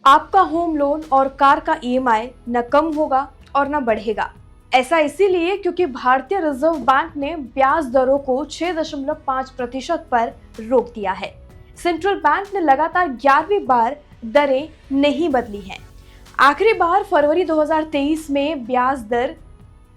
आपका home loan और car का ईएमआई न कम होगा और न बढ़ेगा। ऐसा इसीलिए क्योंकि भारतीय रिजर्व बैंक ने ब्याज दरों को 6.5% पर रोक दिया है। सेंट्रल बैंक ने लगातार 11वीं बार दरें नहीं बदली हैं। आखिरी बार फरवरी 2023 में ब्याज दर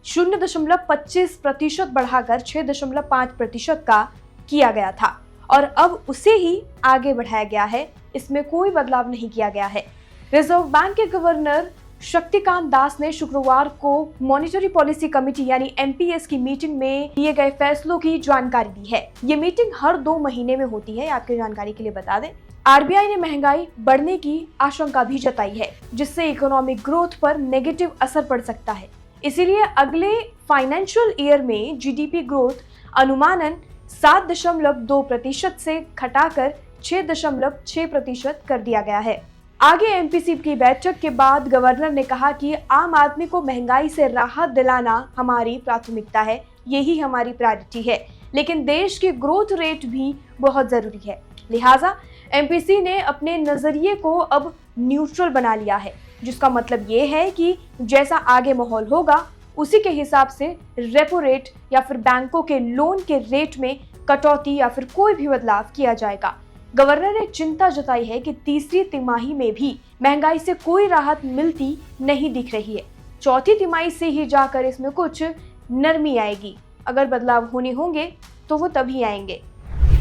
0.25% बढ़ाकर 6.5% का किया गया था और अब उसे ही आगे बढ़ाया गया है। इसमें कोई बदलाव नहीं किया गया है। रिजर्व बैंक के गवर्नर शक्तिकांत दास ने शुक्रवार को मॉनेटरी पॉलिसी कमेटी यानी एमपीएस की मीटिंग में लिए गए फैसलों की जानकारी दी है। ये मीटिंग हर 2 महीने में होती है, आपकी जानकारी के लिए बता दें। आरबीआई ने महंगाई बढ़ने की आशंका भी जताई है, जिससे इकोनॉमिक ग्रोथ पर नेगेटिव असर पड़ सकता है। इसीलिए अगले फाइनेंशियल ईयर में जीडीपी ग्रोथ अनुमानन 7.2% से घटाकर 6.6% कर दिया गया है। आगे एमपीसी की बैठक के बाद गवर्नर ने कहा कि आम आदमी को महंगाई से राहत दिलाना हमारी प्राथमिकता है, यही हमारी प्रायोरिटी है, लेकिन देश की ग्रोथ रेट भी बहुत जरूरी है। लिहाजा एमपीसी ने अपने नजरिए को अब न्यूट्रल बना लिया है, जिसका मतलब ये है कि जैसा आगे माहौल होगा उसी के हिसाब से रेपो रेट या फिर बैंकों के लोन के रेट में कटौती या फिर कोई भी बदलाव किया जाएगा। गवर्नर ने चिंता जताई है कि तीसरी तिमाही में भी महंगाई से कोई राहत मिलती नहीं दिख रही है। चौथी तिमाही से ही जाकर इसमें कुछ नरमी आएगी। अगर बदलाव होने होंगे तो वो तभी आएंगे।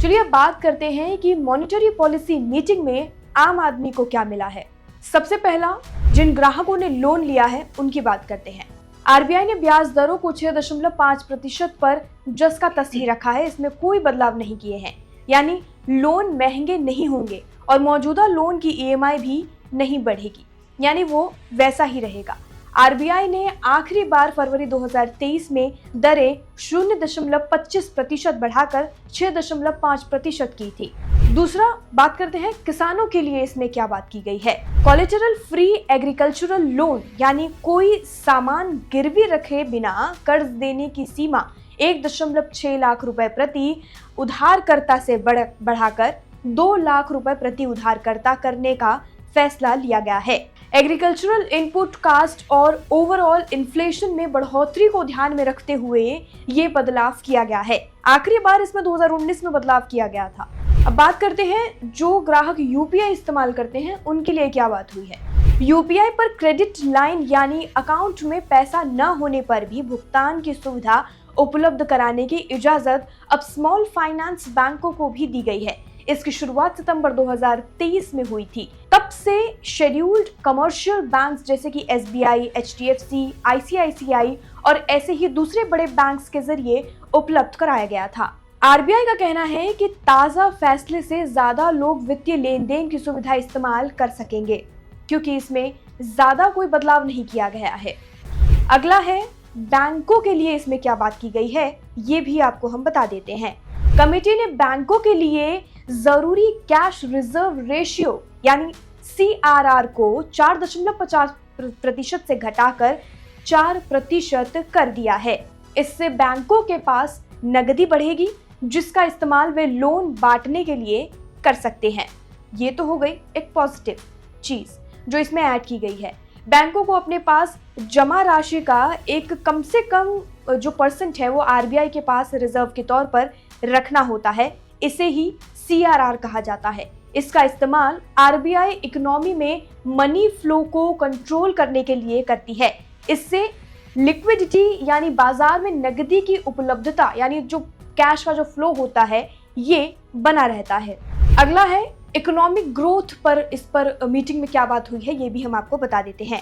चलिए अब बात करते हैं कि मॉनेटरी पॉलिसी मीटिंग में आम आदमी को क्या मिला है। सबसे पहला, जिन ग्राहकों ने लोन लिया है उनकी बात करते हैं। आरबीआई ने ब्याज दरों को 6.5% पर जस का तस ही रखा है। इसमें कोई बदलाव नहीं किए हैं, यानी लोन महंगे नहीं होंगे और मौजूदा लोन की ईएमआई भी नहीं बढ़ेगी, यानी वो वैसा ही रहेगा। आरबीआई ने आखिरी बार फरवरी 2023 में दरें 0.25% बढ़ाकर 6.5% की थी। दूसरा, बात करते हैं किसानों के लिए इसमें क्या बात की गई है। कोलेटरल फ्री एग्रीकल्चरल लोन यानी कोई सामान गिरवी रखे बिना कर्ज देने की सीमा 1.6 लाख रुपए प्रति उधारकर्ता से बढ़ाकर 2 लाख रुपए प्रति उधारकर्ता करने का फैसला लिया गया है। एग्रीकल्चरल इनपुट कास्ट और ओवरऑल इन्फ्लेशन में बढ़ोतरी को ध्यान में रखते हुए ये बदलाव किया गया है। आखिरी बार इसमें 2019 में बदलाव किया गया था। अब बात करते हैं जो ग्राहक यूपीआई इस्तेमाल करते हैं उनके लिए क्या बात हुई है। यूपीआई पर क्रेडिट लाइन यानी अकाउंट में पैसा न होने पर भी भुगतान की सुविधा उपलब्ध कराने की इजाजत अब स्मॉल फाइनेंस बैंकों को भी दी गई है। इसकी शुरुआत सितंबर 2023 में हुई थी। तब से शेड्यूल्ड कमर्शियल बैंक्स जैसे कि एसबीआई, एचडीएफसी, आईसीआईसीआई और ऐसे ही दूसरे बड़े बैंक्स के जरिए उपलब्ध कराया गया था। आरबीआई का कहना है कि ताजा फैसले से ज्यादा लोग वित्तीय लेन देन की सुविधा इस्तेमाल कर सकेंगे, क्योंकि इसमें ज्यादा कोई बदलाव नहीं किया गया है। अगला है बैंकों के लिए इसमें क्या बात की गई है, ये भी आपको हम बता देते हैं। कमेटी ने बैंकों के लिए जरूरी कैश रिजर्व रेशियो यानी सीआरआर को 4.50% से घटाकर 4% कर दिया है। इससे बैंकों के पास नकदी बढ़ेगी, जिसका इस्तेमाल वे लोन बांटने के लिए कर सकते हैं। ये तो हो गई एक पॉजिटिव चीज जो इसमें ऐड की गई है। बैंकों को अपने पास जमा राशि का एक कम से कम जो परसेंट है वो आरबीआई के पास रिजर्व के तौर पर रखना होता है। इसे ही सीआरआर कहा जाता है। इसका इस्तेमाल आरबीआई इकोनॉमी में मनी फ्लो को कंट्रोल करने के लिए करती है। इससे लिक्विडिटी यानी बाजार में नकदी की उपलब्धता यानी जो कैश का जो फ्लो होता है ये बना रहता है। अगला है इकोनॉमिक ग्रोथ पर। इस पर मीटिंग में क्या बात हुई है ये भी हम आपको बता देते हैं।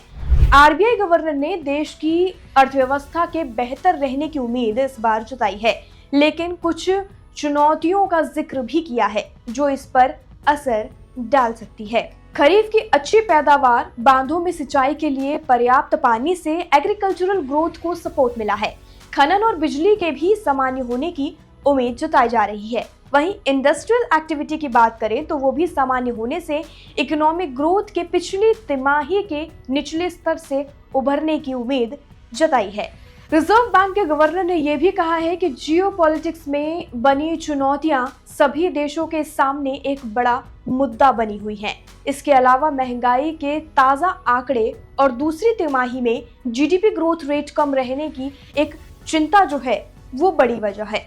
आरबीआई गवर्नर ने देश की अर्थव्यवस्था के बेहतर रहने की उम्मीद इस बार जताई है, लेकिन कुछ चुनौतियों का जिक्र भी किया है जो इस पर असर डाल सकती है। खरीफ की अच्छी पैदावार, बांधों में सिंचाई के लिए पर्याप्त पानी से एग्रीकल्चरल ग्रोथ को सपोर्ट मिला है। खनन और बिजली के भी सामान्य होने की उम्मीद जताई जा रही है। वहीं इंडस्ट्रियल एक्टिविटी की बात करें तो वो भी सामान्य होने से इकोनॉमिक ग्रोथ के पिछली तिमाही के निचले स्तर से उभरने की उम्मीद जताई है। रिजर्व बैंक के गवर्नर ने यह भी कहा है कि जियोपॉलिटिक्स में बनी चुनौतियां सभी देशों के सामने एक बड़ा मुद्दा बनी हुई हैं। इसके अलावा महंगाई के ताजा आंकड़े और दूसरी तिमाही में जीडीपी ग्रोथ रेट कम रहने की एक चिंता जो है वो बड़ी वजह है।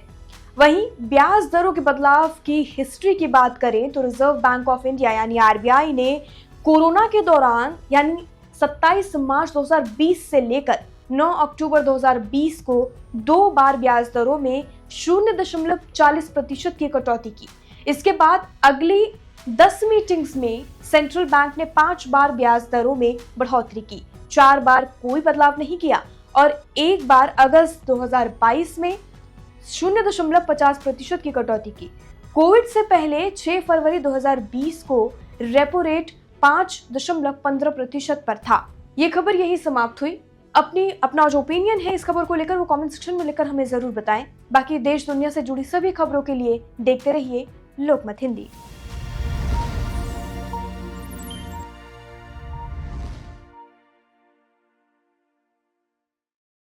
वहीं ब्याज दरों के बदलाव की हिस्ट्री की बात करें तो रिजर्व बैंक ऑफ इंडिया यानी आरबीआई ने कोरोना के दौरान यानी 27 मार्च 2020 से लेकर 9 अक्टूबर 2020 को 2 बार ब्याज दरों में 0.40% की कटौती की। इसके बाद अगली 10 मीटिंग्स में सेंट्रल बैंक ने 5 बार ब्याज दरों में बढ़ोतरी की, 4 बार कोई बदलाव नहीं किया और एक बार अगस्त 2022 में 0.50% की कटौती की। कोविड से पहले 6 फरवरी 2020 को रेपो रेट 5.15% पर था। ये खबर यही समाप्त हुई। अपना जो ओपिनियन है इस खबर को लेकर वो कमेंट सेक्शन में लिखकर हमें जरूर बताएं। बाकी देश दुनिया से जुड़ी सभी खबरों के लिए देखते रहिए लोकमत हिंदी।